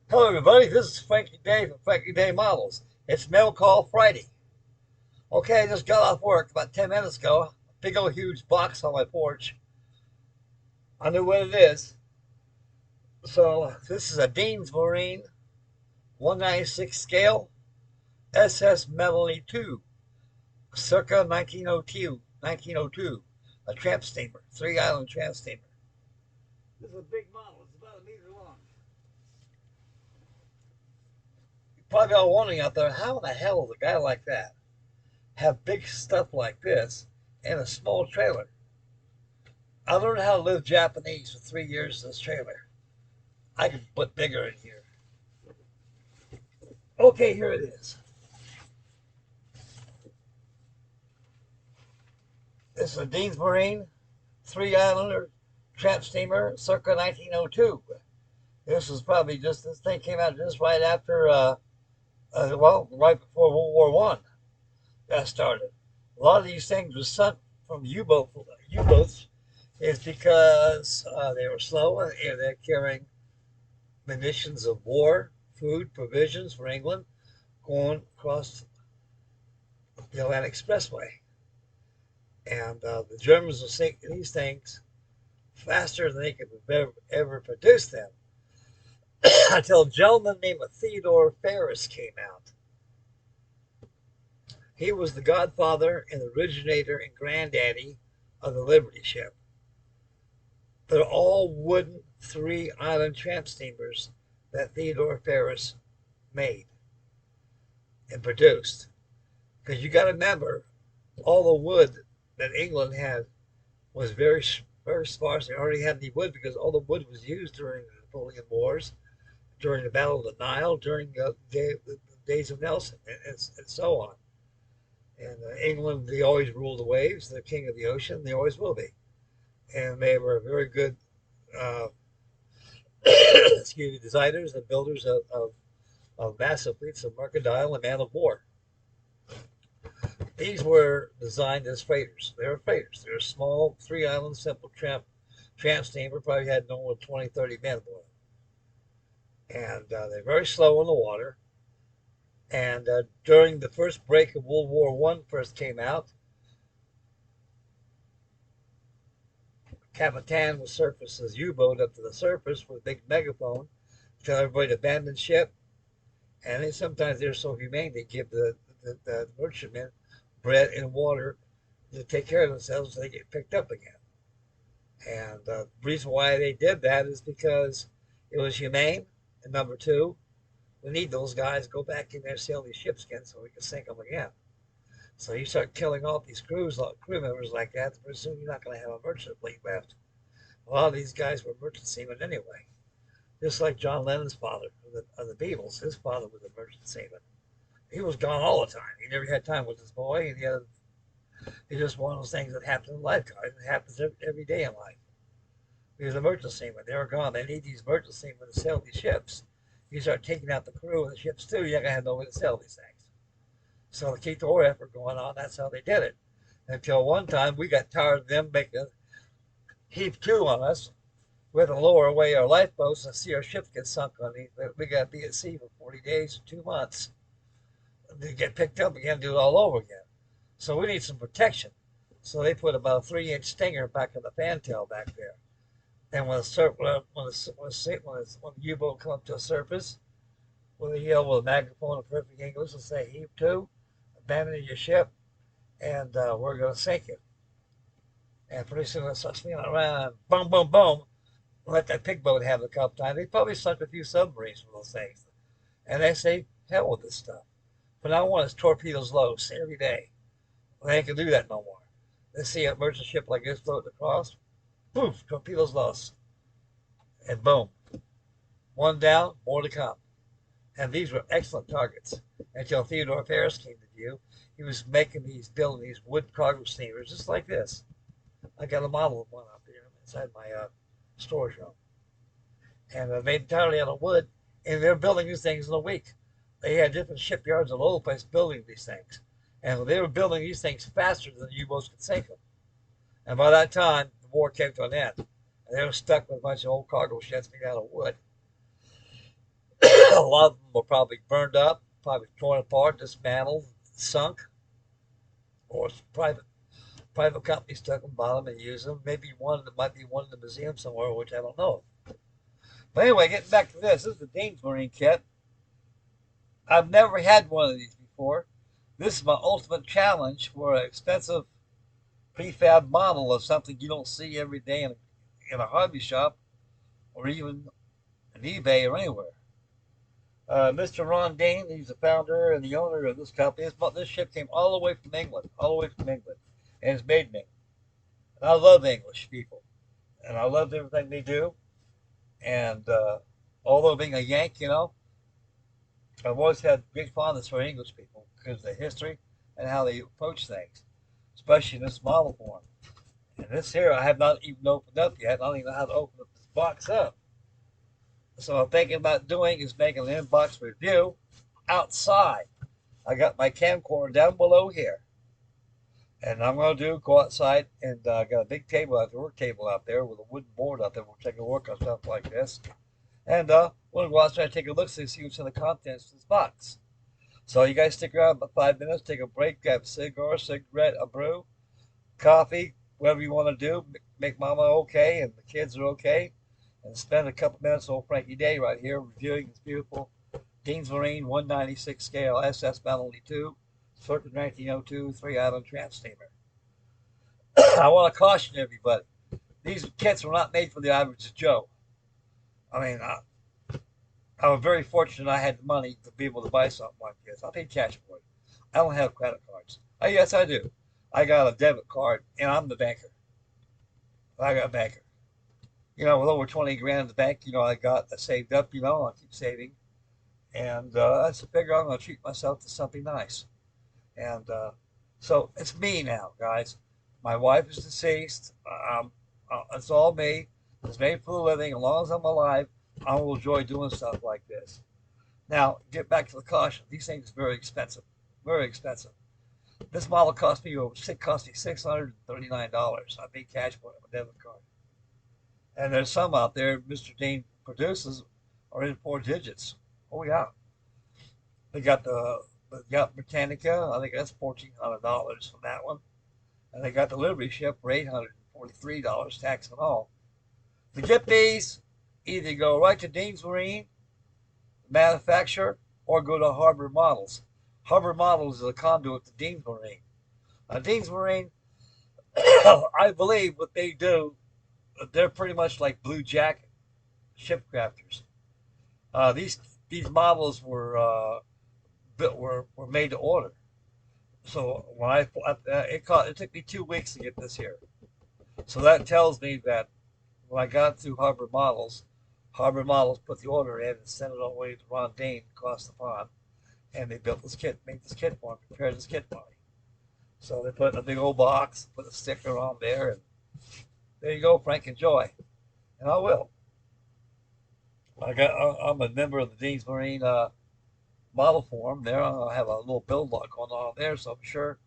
Hello, everybody. This is Frankie Day from Frankie Day Models. It's Mail Call Friday. Okay, I just got off work about 10 minutes ago. A big old huge box on my porch. I knew what it is. So, this is a Dean's Marine 196 scale SS MELLENIE 2, circa 1902, a tramp steamer, three island tramp steamer. This is a big model. It's about a meter long. You're probably all wondering out there, how in the hell does a guy like that have big stuff like this in a small trailer? I learned how to live Japanese for 3 years in this trailer. I can put bigger in here. Okay, here it is. This is a Dean's Marine three islander tramp steamer circa 1902. This was probably just, this thing came out just right after, right before World War One got started. A lot of these things were sunk from U-boats is because they were slow and they're carrying munitions of war, food, provisions for England going across the Atlantic Expressway. And the Germans were sinking these things faster than they could ever produce them until a gentleman named Theodore Ferris came out. He was the godfather and originator and granddaddy of the Liberty ship. They're all wooden three island tramp steamers that Theodore Ferris made and produced. Because you got to remember, all the wood that England had was very sparse. They already had the wood because all the wood was used during the Napoleon Wars, during the Battle of the Nile, during the days of Nelson, and so on. And England, they always ruled the waves, the king of the ocean, they always will be. And they were very good, uh, excuse me, designers and builders of massive fleets of mercantile and man of war. These were designed as freighters. They were freighters. They were small, three island, simple tramp steamer, probably had no more than 20, 30 men aboard. And they're very slow in the water. And during the first break of World War One first came out, Capitan would surface his U-boat up to the surface with a big megaphone, tell everybody to abandon ship. And then sometimes they're so humane they give the merchantmen bread and water to take care of themselves so they get picked up again. And the reason why they did that is because it was humane. And number two, we need those guys to go back in there, sail these ships again so we can sink them again. So you start killing off these crew members like that, pretty soon you're not going to have a merchant fleet left. A lot of these guys were merchant seamen anyway. Just like John Lennon's father of the Beatles, his father was a merchant seaman. He was gone all the time. He never had time with his boy, and it's just one of those things that happens in life, guys. It happens every day in life. He was a merchant seaman. They were gone. They need these merchant seamen to sail these ships. You start taking out the crew of the ships too, you're not gonna have no way to sail these things. So to keep the war effort going on, that's how they did it. Until one time we got tired of them making heave to on us. We had to lower away our lifeboats and see our ships get sunk on these. We got to be at sea for 40 days or 2 months. To get picked up again, do it all over again. So we need some protection. So they put about a 3-inch stinger back in the fantail back there. And when the U-boat come up to the surface, with a yell with a megaphone in perfect English and say, heave to, abandon your ship, and we're going to sink it. And pretty soon it starts spinning around, boom, boom, boom. Let that pig boat have it a couple times. They probably sunk a few submarines with those things. And they say, hell with this stuff. But now on, it's torpedoes low every day. Well, they ain't gonna do that no more. They see a merchant ship like this floating across, poof, torpedoes lost. And boom. One down, more to come. And these were excellent targets. Until Theodore Ferris came to view, he was building these wood cargo steamers just like this. I got a model of one up here inside my storage room. And made entirely out of wood. And they're building these things in a week. They had different shipyards all over the place building these things. And they were building these things faster than the U-boats could sink them. And by that time, the war came to an end. And they were stuck with a bunch of old cargo ships made out of wood. A lot of them were probably burned up, probably torn apart, dismantled, sunk, or private companies took them, bought them, and used them. Maybe one that might be one in the museum somewhere, which I don't know. But anyway, getting back to this is the Dean's Marine kit. I've never had one of these before. This is my ultimate challenge for an expensive prefab model of something you don't see every day in a hobby shop or even on eBay or anywhere. Mr. Ron Dean, he's the founder and the owner of this company. This ship came all the way from England, all the way from England, and it's made in England. And I love English people, and I love everything they do. And although being a Yank, I've always had great fondness for English people because of the history and how they approach things, especially in this model form. And this here, I have not even opened up yet. I don't even know how to open up this box up. So what I'm thinking about doing is making an inbox review outside. I got my camcorder down below here. And I'm going to go outside and got a big table out there, work table out there with a wooden board out there, which I can work on stuff like this. And we'll go outside and take a look, see what's in the contents of this box. So you guys stick around about 5 minutes, take a break, grab a cigar, cigarette, a brew, coffee, whatever you want to do. Make mama okay and the kids are okay. And spend a couple minutes on Frankie Day right here reviewing this beautiful Dean's Marine 196 scale SS Melanie 2, circa 1902, 3-island tramp steamer. I want to caution everybody, these kits were not made for the average Joe. I mean, I was very fortunate I had the money to be able to buy something like this. I paid cash for it. I don't have credit cards. Oh, yes, I do. I got a debit card, and I'm the banker. I got a banker. With over 20 grand in the bank, I saved up, I keep saving. And I figure I'm going to treat myself to something nice. And so it's me now, guys. My wife is deceased. It's all me. It's made for the living. As long as I'm alive, I will enjoy doing stuff like this. Now, get back to the caution. These things are very expensive. Very expensive. This model cost me $639. I paid cash for it with a debit card. And there's some out there Mr. Dean produces are in 4 digits. Oh yeah. They got Britannica. I think that's $1,400 for that one. And they got the Liberty ship for $843, tax and all. To get these, either go right to Dean's Marine, manufacturer, or go to Harbor Models. Harbor Models is a conduit to Dean's Marine. Dean's Marine, I believe what they do, they're pretty much like Blue Jacket ship crafters. These models were made to order. So when it took me 2 weeks to get this here. So that tells me that when I got through Harbor Models put the order in and sent it all the way to Ron Dean across the pond, and they built this kit, made this kit for me, prepared this kit for me. So they put it in a big old box, put a sticker on there, and there you go, Frank, enjoy. And I will. I'm a member of the Dean's Marine model forum there. I have a little build log going on there, so I'm sure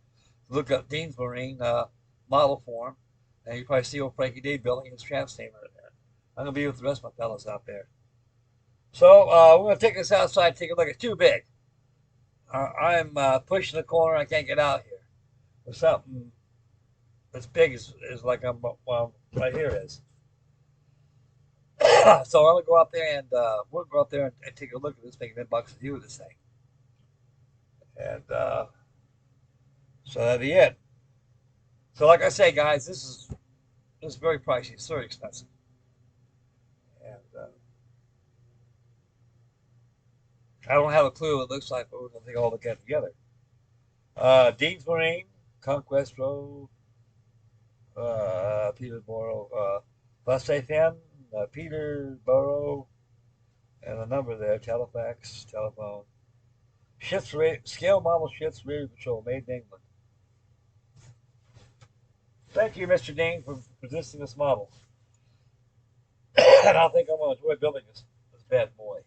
look up Dean's Marine model forum, and you probably see old Frankie D building his tramp steamer in there. I'm gonna be with the rest of my fellas out there. So we're gonna take this outside, take a look. It's too big. I'm pushing the corner. I can't get out here. There's something as big as like right here is. So I'm gonna go out there and we'll go out there and take a look at this thing and then box view of this thing. And so that'll be it. So like I say, guys, this is very pricey. It's very expensive. And I don't have a clue what it looks like, but we're gonna take all look at it together. Dean's Marine, Conquest Road, Peterborough, Bus FM, Peterborough, and the number there, Telefax, telephone. Ships scale model ships radio patrol, made in England. Thank you, Mr. Dean, for producing this model. And I think I'm going to enjoy building this bad boy.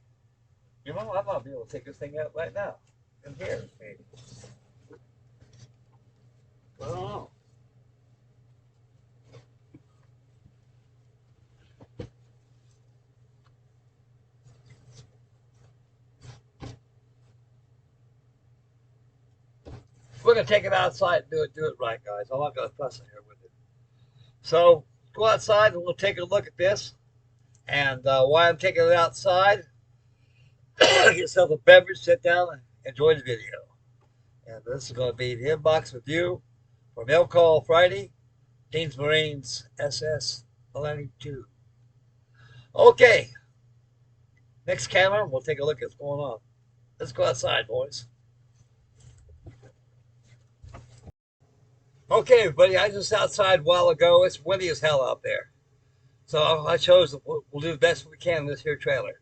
I might be able to take this thing out right now. In here, maybe. I don't know. We're gonna take it outside and do it right, guys. I'm not gonna fuss in here with it. So go outside and we'll take a look at this. And while I'm taking it outside, get yourself a beverage, sit down, and enjoy the video. And this is going to be the inbox with you for Mail Call Friday, Dean's Marines SS MELLENIE 2. Okay, next camera, we'll take a look at what's going on. Let's go outside, boys. Okay, everybody, I was just outside a while ago. It's windy as hell out there. So I chose, we'll do the best we can in this here trailer.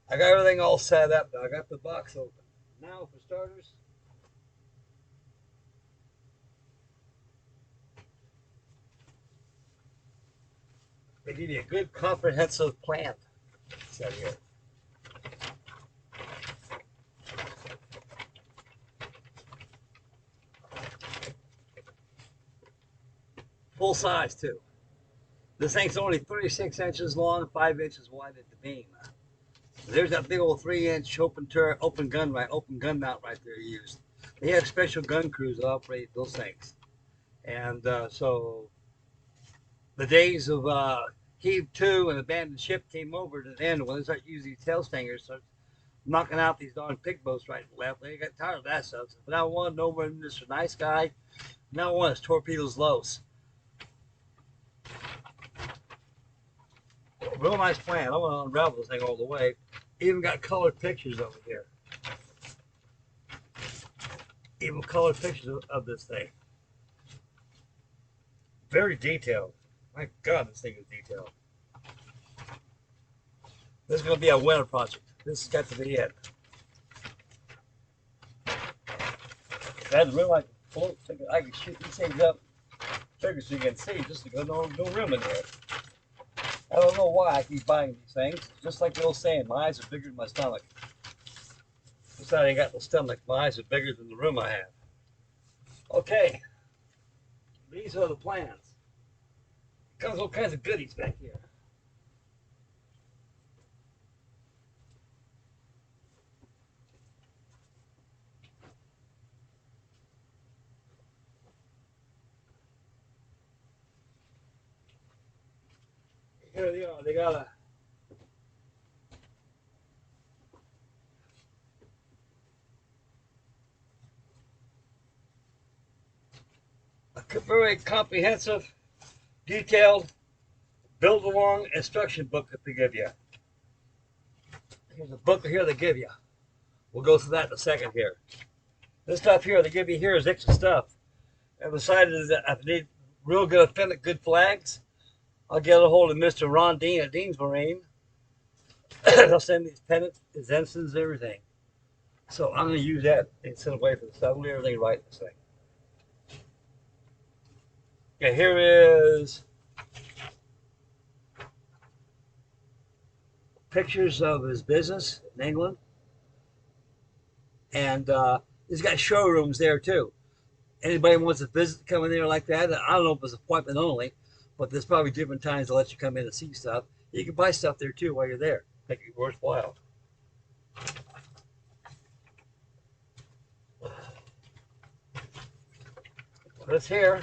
I got everything all set up now. I got the box open. Now, for starters, they give you a good comprehensive plan set here. Full size too. This thing's only 36 inches long, 5 inches wide at the beam. There's that big old 3-inch open gun mount right there used. They have special gun crews that operate those things, and so the days of heave two and abandoned ship came over to the end when they start using these tail stingers, start knocking out these darn pig boats right and left. They got tired of that stuff. So now one, no more than Mr. Nice Guy. Now one is torpedoes lows. Real nice plan. I want to unravel this thing all the way. Even got colored pictures over here. Even colored pictures of this thing. Very detailed. My God, this thing is detailed. This is going to be a winter project. This has got to be it. That's real like float. I can shoot these things up, figure so you can see. Just to go no room in there. I don't know why I keep buying these things. Just like the old saying, my eyes are bigger than my stomach. Besides, I ain't got no stomach. My eyes are bigger than the room I have. Okay, these are the plans. Comes all kinds of goodies back here. Here they are. They got a very comprehensive, detailed, build-along instruction book that they give you. Here's a book here they give you. We'll go through that in a second here. This stuff here they give you here is extra stuff. I decided that if I need real good authentic good flags, I'll get a hold of Mr. Ron Dean at Dean's Marine. They'll send me his pennants, his ensigns, everything. So I'm going to use that instead of waiting for the stuff. We'll do everything right in this thing. Okay, here is pictures of his business in England. And he's got showrooms there too. Anybody wants to visit, come in there like that, I don't know if it's appointment only, but there's probably different times to let you come in and see stuff. You can buy stuff there too while you're there. Make it worthwhile. This here,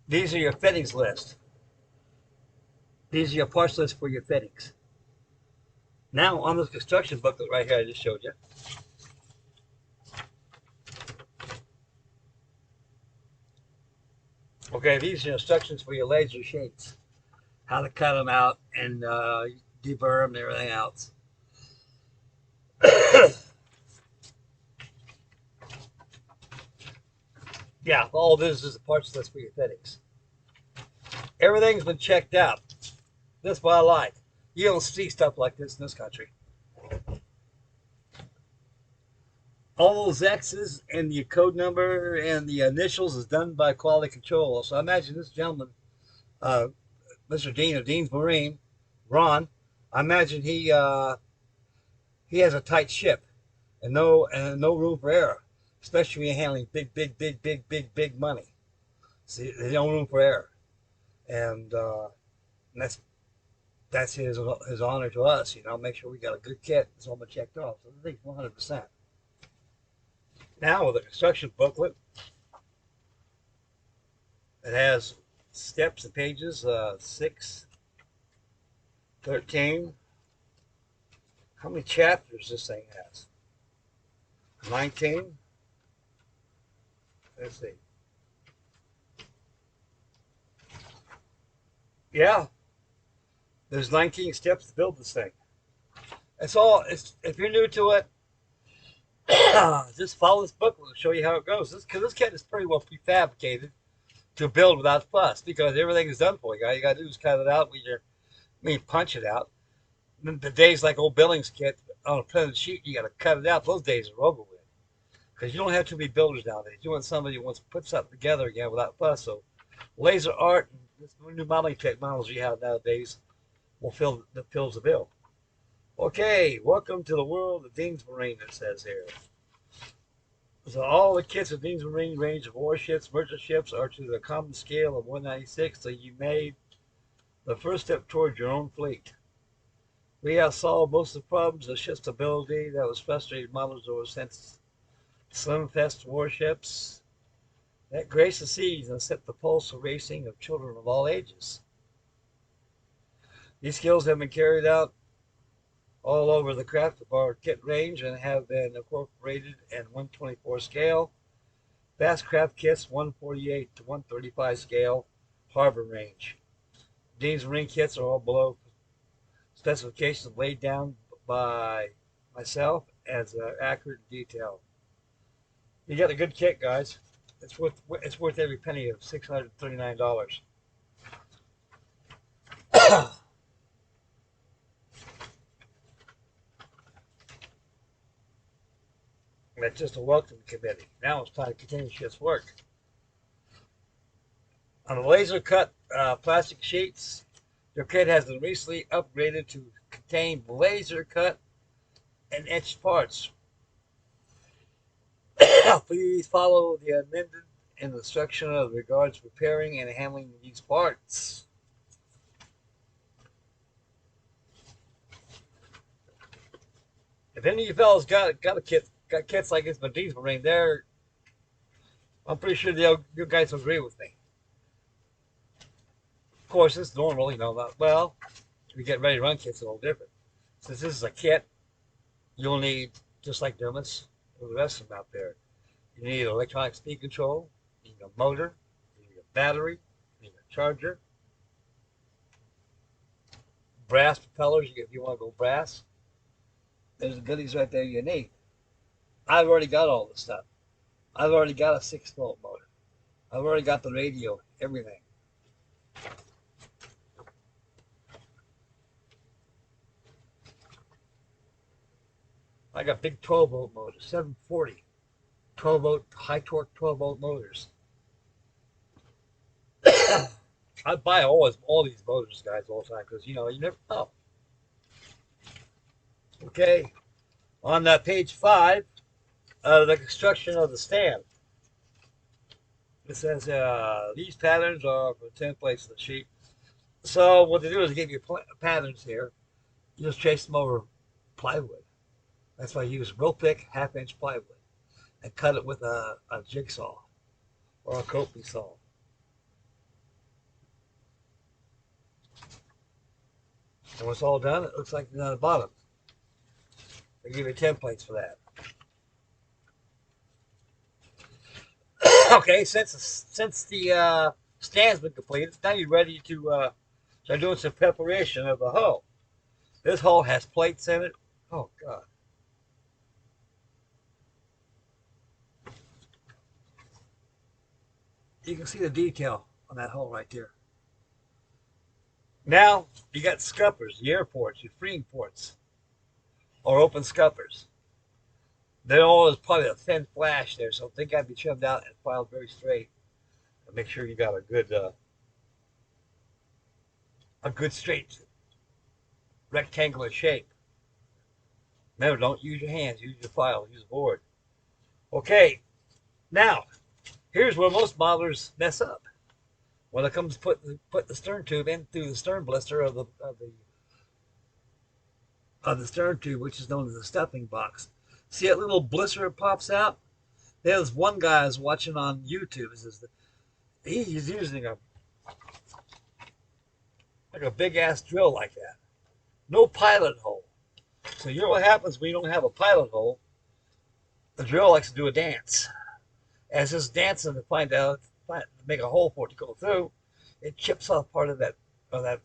these are your fittings list. These are your parts list for your fittings. Now on this construction booklet right here I just showed you. Okay, these are instructions for your laser shades. How to cut them out and deburr them and everything else. Yeah, all this is the parts list for your fittings. Everything's been checked out. That's what I like. You don't see stuff like this in this country. All those X's and the code number and the initials is done by quality control. So I imagine this gentleman, Mr. Dean of Dean's Marine, Ron, I imagine he has a tight ship and no room for error, especially when you're handling big money. See, there's no room for error, and that's that's his honor to us. Make sure we got a good kit. It's all been checked off. So I think 100%. Now with a construction booklet, it has steps and pages 6, 13. How many chapters this thing has? 19. Let's see. Yeah, there's 19 steps to build this thing. If you're new to it, just follow this book. We'll show you how it goes. Because this kit is pretty well prefabricated to build without fuss because everything is done for you. All you got to do is cut it out punch it out. The days like old Billings kit on a printed sheet, you got to cut it out. Those days are over with because you don't have too many builders nowadays. You want somebody who wants to put something together again without fuss. So laser art and this new modeling technology you have nowadays will fills the bill. Okay, welcome to the world of Dean's Marine, it says here. So all the kits of Dean's Marine range of warships, merchant ships are to the common scale of 196, so you made the first step towards your own fleet. We have solved most of the problems of ship stability that was frustrated modelers over since Slimfest warships that grace the seas and set the pulse of racing of children of all ages. These skills have been carried out all over the craft of our kit range and have been incorporated in 124 scale, fast craft kits 148 to 135 scale, harbor range. Dean's Marine kits are all below specifications laid down by myself as accurate detail. You got a good kit, guys. It's worth every penny of $639. That's just a welcome committee. Now it's time to continue ship's work. On the laser cut plastic sheets, your kit has been recently upgraded to contain laser cut and etched parts. Please follow the amended instruction of regards preparing and handling these parts. If any of you fellas got kits like this, but Dean's Marine, I'm pretty sure you guys will agree with me. Of course, it's normal, if you get ready to run kits, it's a little different. Since this is a kit, you'll need, just like Dumas, or the rest of them out there, you need electronic speed control, you need a motor, you need a battery, you need a charger, brass propellers if you want to go brass. There's the goodies right there you need. I've already got all this stuff. I've already got a 6-volt motor. I've already got the radio, everything. I got big 12-volt motors, 740, 12-volt, high torque 12-volt motors. I buy all these motors, guys, all the time because, you never know. Okay, on page 5, the construction of the stand. It says these patterns are for templates of the sheet. So what they do is they give you patterns here. You just trace them over plywood. That's why I use real thick 1/2-inch plywood and cut it with a jigsaw or a coping saw. And when it's all done, it looks like it's on the bottom. They give you templates for that. Okay, since the stand's been completed, now you're ready to start doing some preparation of the hull. This hull has plates in it. Oh, God. You can see the detail on that hull right there. Now, you got scuppers, the airports, your freeing ports, or open scuppers. There all is probably a thin flash there, so they got to be trimmed out and filed very straight. And make sure you got a good straight rectangular shape. Remember, don't use your hands, use your file, use a board. Okay, now, here's where most modelers mess up. When it comes to put the stern tube in through the stern blister of the of the stern tube, which is known as the stuffing box. See that little blister that pops out? There's one guy I was watching on YouTube. He's using a big ass drill like that. No pilot hole. So you know what happens when you don't have a pilot hole? The drill likes to do a dance. As it's dancing to make a hole for it to go through, it chips off part of that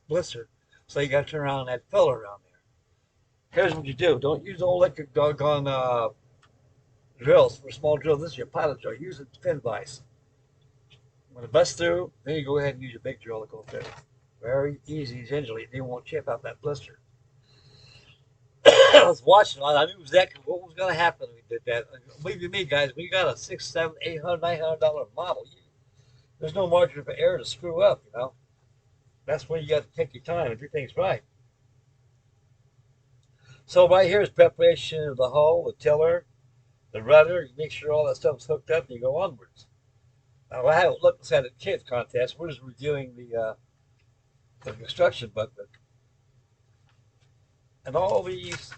blister. So you got to turn around that filler around there. Here's what you do: don't use old electric doggone drills for a small drill. This is your pilot drill. Use a pin vise. When it busts through, then you go ahead and use your big drill to go through. Very easy, gingerly. They won't chip out that blister. I was watching. I knew exactly what was going to happen when we did that. Believe you me, guys, we got a $600, $700, $800, $900 model. There's no margin for error to screw up. That's when you got to take your time and do things right. So right here is preparation of the hull, the tiller, the rudder. You make sure all that stuff's hooked up, and you go onwards. Now, I haven't looked at the kids contest. We're just reviewing the construction booklet, and all this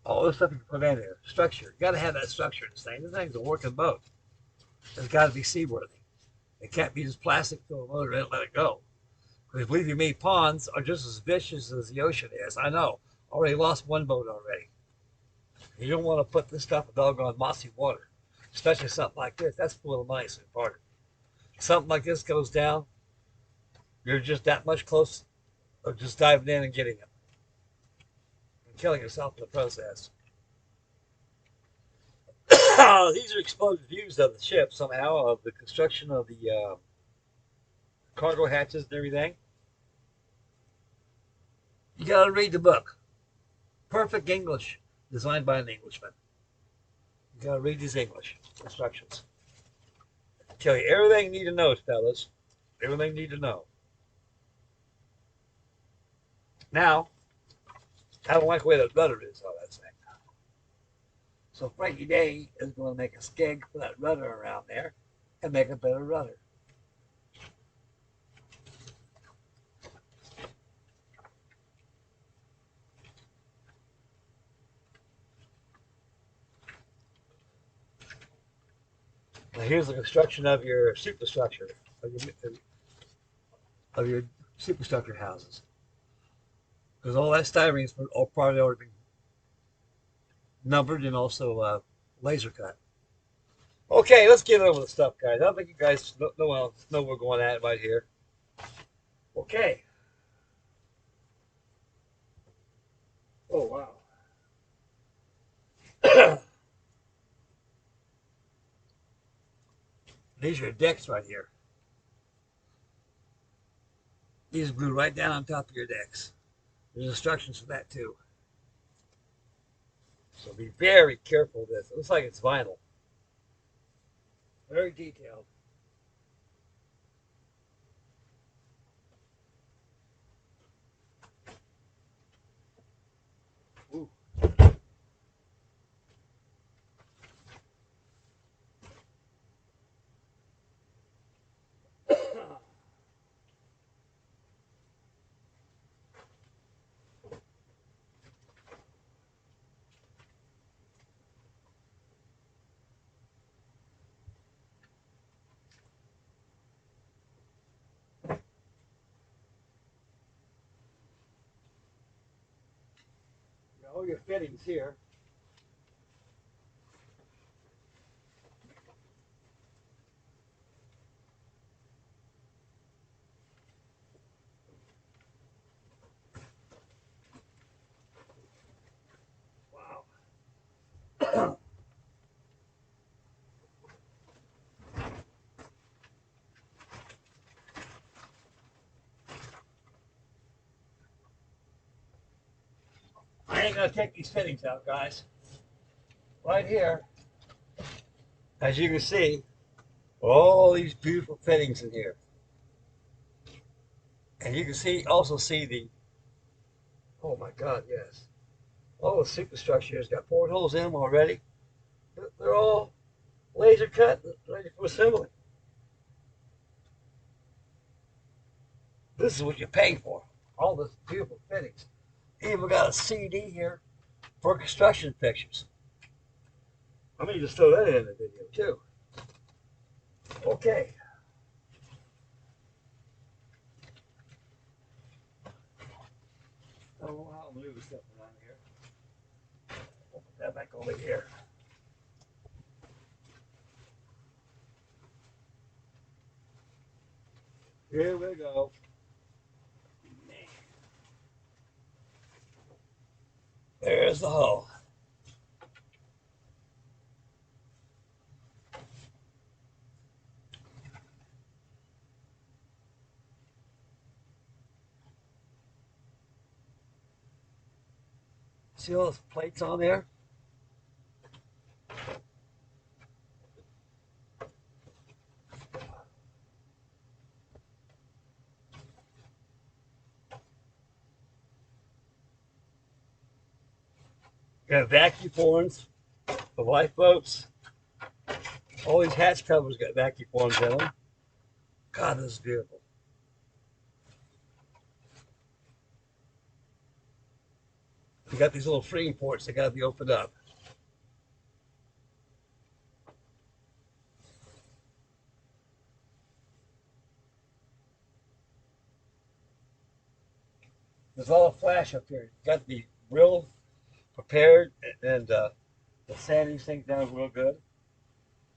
stuff you can put in there. Structure. You got to have that structure in this thing. This thing's a working boat. It's got to be seaworthy. It can't be just plastic, throw a motor in and let it go. Because believe you me, ponds are just as vicious as the ocean is. I know. Already lost one boat already. You don't want to put this stuff in doggone mossy water, especially something like this. That's full of money, so part. Something like this goes down, you're just that much close of just diving in and getting it and killing yourself in the process. These are exposed views of the ship somehow, of the construction of the cargo hatches and everything. You got to read the book. Perfect English, designed by an Englishman. You got to read these English instructions. Tell you everything you need to know, fellas. Everything you need to know. Now, I don't like the way the rudder is on that thing. So Frankie Day is going to make a skeg for that rudder around there and make a better rudder. Now here's the construction of your superstructure, of your superstructure houses. Because all that styrene's probably already been numbered and also laser cut. Okay, let's get over the stuff, guys. I don't think you guys know we're going at it right here. Okay. Oh, wow. These are decks right here. These are glued right down on top of your decks. There's instructions for that too. So be very careful with this. It looks like it's vinyl. Very detailed. Ooh. All your fittings here. Wow. I ain't gonna take these fittings out, guys. Right here, as you can see, all these beautiful fittings in here. And you can also see the, oh my God, yes. All the superstructure has got portholes in them already. They're all laser cut, ready for assembly. This is what you're paying for. All the beautiful fittings. Even got a CD here for construction pictures. I'm gonna just throw that in the video too. Okay. I don't know how to move stuff around here. We'll put that back over here. Here we go. There's the hull. See all those plates on there? Got vacuum forms for lifeboats. All these hatch covers got vacuum forms in them. God, this is beautiful. You got these little freeing ports that got to be opened up. There's a lot of flash up here. You got to be real prepared and the sand these things down real good.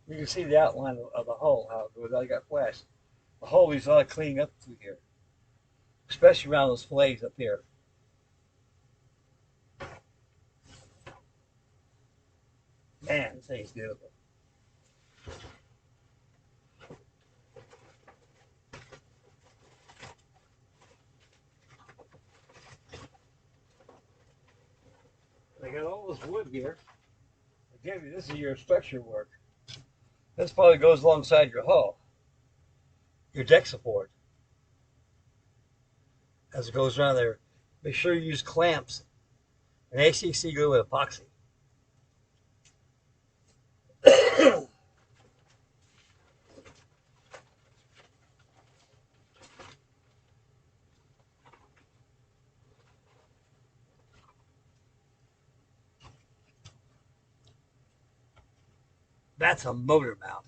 You can see the outline of the hull, how it goes. I got flash. The hull is a lot of cleaning up through here, especially around those fillets up here. Man, this thing's beautiful. They got all this wood here. Again, this is your structure work. This probably goes alongside your hull, your deck support. As it goes around there, make sure you use clamps and ACC glue with epoxy. That's a motor mount.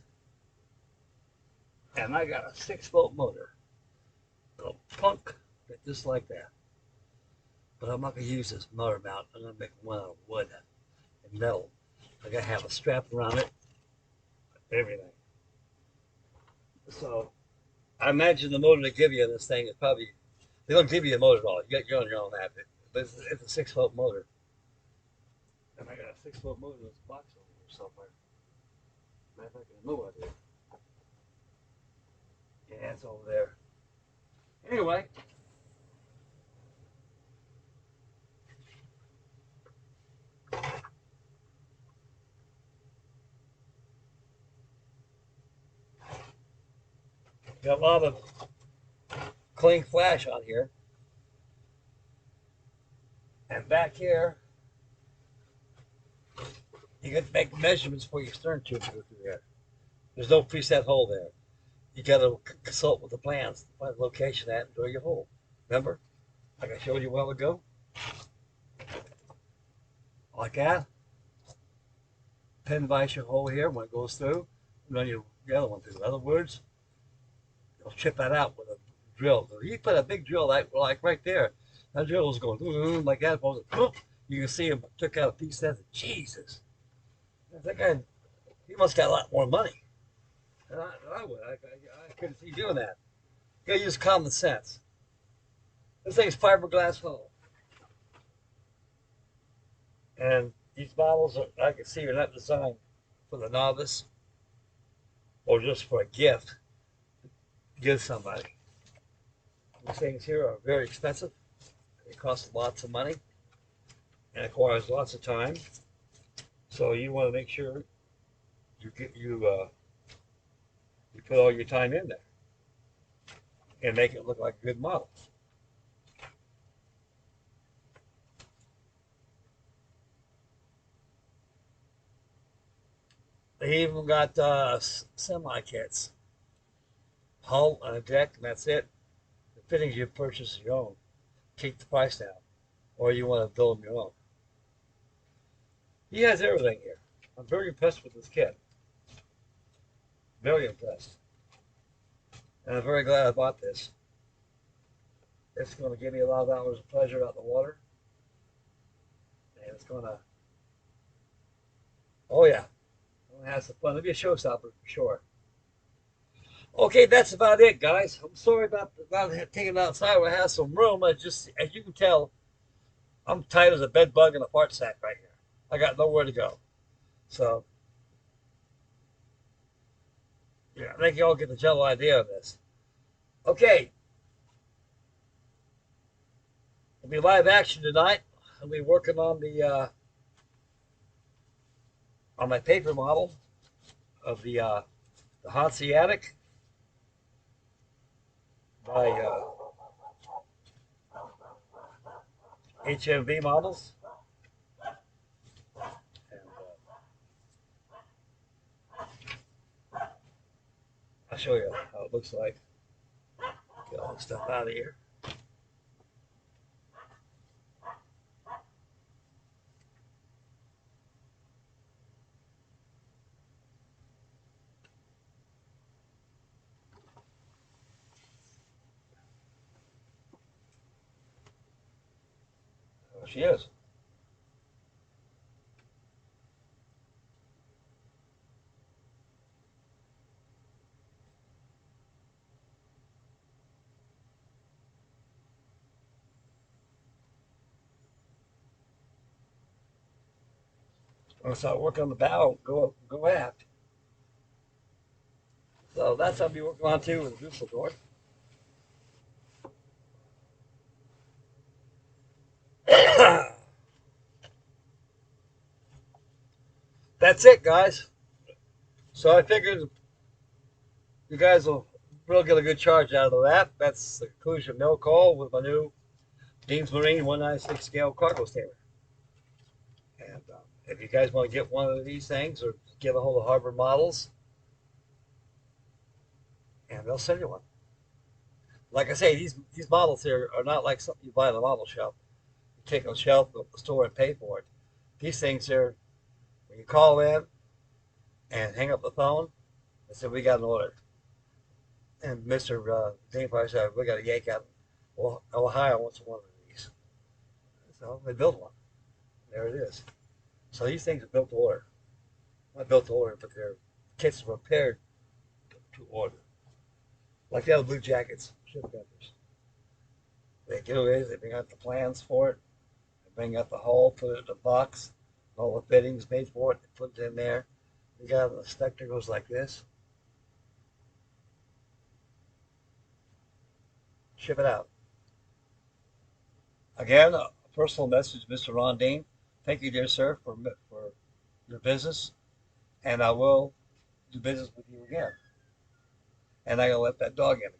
And I got a 6-volt motor. Little punk, just like that. But I'm not going to use this motor mount. I'm going to make one out of wood and metal. I got to have a strap around it, everything. So I imagine the motor they give you in this thing is probably, they don't give you a motor at all. You're on your own app. But it's a 6-volt motor. And I got a 6-volt motor in this box over here somewhere. Matter of fact, I know I do. Yeah, it's over there. Anyway. Got a lot of clean flash on here. And back here, you got to make measurements for your stern tube to go through there. There's no preset hole there. You got to consult with the plans to find the location at and drill your hole. Remember? Like I showed you a while ago? Like that. Pin vise your hole here when it goes through, and then you the other one through. In other words, you'll chip that out with a drill. You put a big drill like right there. That drill was going like that. You can see him took out a piece of that. Jesus. That guy, he must got a lot more money. I would. I couldn't see doing that. You gotta use common sense. This thing's fiberglass hull. And these bottles, I can see, are not designed for the novice or just for a gift to give somebody. These things here are very expensive. They cost lots of money and requires lots of time. So you want to make sure you put all your time in there and make it look like a good model. They even got semi kits, hull and a deck, and that's it. The fittings you purchase your own. Keep the price down. or you want to build them your own. He has everything here. I'm very impressed with this kit. Very impressed. And I'm very glad I bought this. It's going to give me a lot of hours of pleasure out in the water. And it's going to, oh yeah, I'm going to have some fun. It'll be a showstopper for sure. Okay, that's about it, guys. I'm sorry about taking it outside where I have some room. I just, as you can tell, I'm tight as a bed bug in a fart sack right here. I got nowhere to go. So, yeah, I think you all get the general idea of this. Okay, we'll be live action tonight. I'll be working on my paper model of the Hanseatic by HMV models. And I'll show you how it looks like. Get all the stuff out of here. There she is. I'm gonna start working on the bow, go aft. So that's what I'll be working on too with Dusseldorf. That's it, guys. So I figured you guys will really get a good charge out of that. That's the conclusion of Mill Call with my new Dean's Marine 196 scale cargo steamer. And if you guys want to get one of these things or get a hold of Harbor Models, and they'll send you one. Like I say, these models here are not like something you buy in a model shop. You take on the shelf, go to the store, and pay for it. These things here, when you call in and hang up the phone, they say, we got an order. And Mr. Dean Price said, we got a yank out. Well, Ohio wants one of these. So they built one. There it is. So these things are built to order. Not built to order, but their kits are prepared to order. Like the other Blue Jackets, ship vendors. They do is they bring out the plans for it, they bring out the hull, put it in a box, all the fittings made for it, they put it in there. You got the spectre goes like this. Ship it out. Again, a personal message, Mr. Ron Dean. Thank you, dear sir, for your business, and I will do business with you again. And I gotta let that dog in again.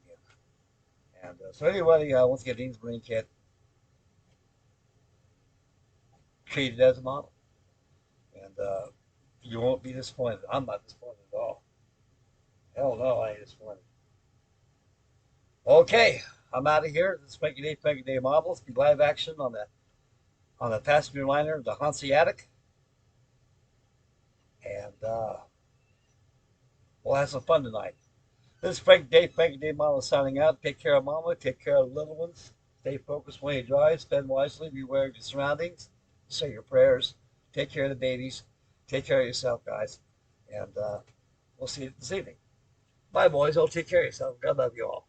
And so anybody wants to get Dean's Marine Kit, treat it as a model, and you won't be disappointed. I'm not disappointed at all. Hell no, I ain't disappointed. Okay, I'm out of here. This is Spanky Day Models. Be live action on the passenger liner, the Hanseatic, and we'll have some fun tonight. This is Frankie Day Models signing out. Take care of Mama. Take care of the little ones. Stay focused when you drive. Spend wisely. Beware of your surroundings. Say your prayers. Take care of the babies. Take care of yourself, guys. And we'll see you this evening. Bye, boys. I'll take care of yourself. God love you all.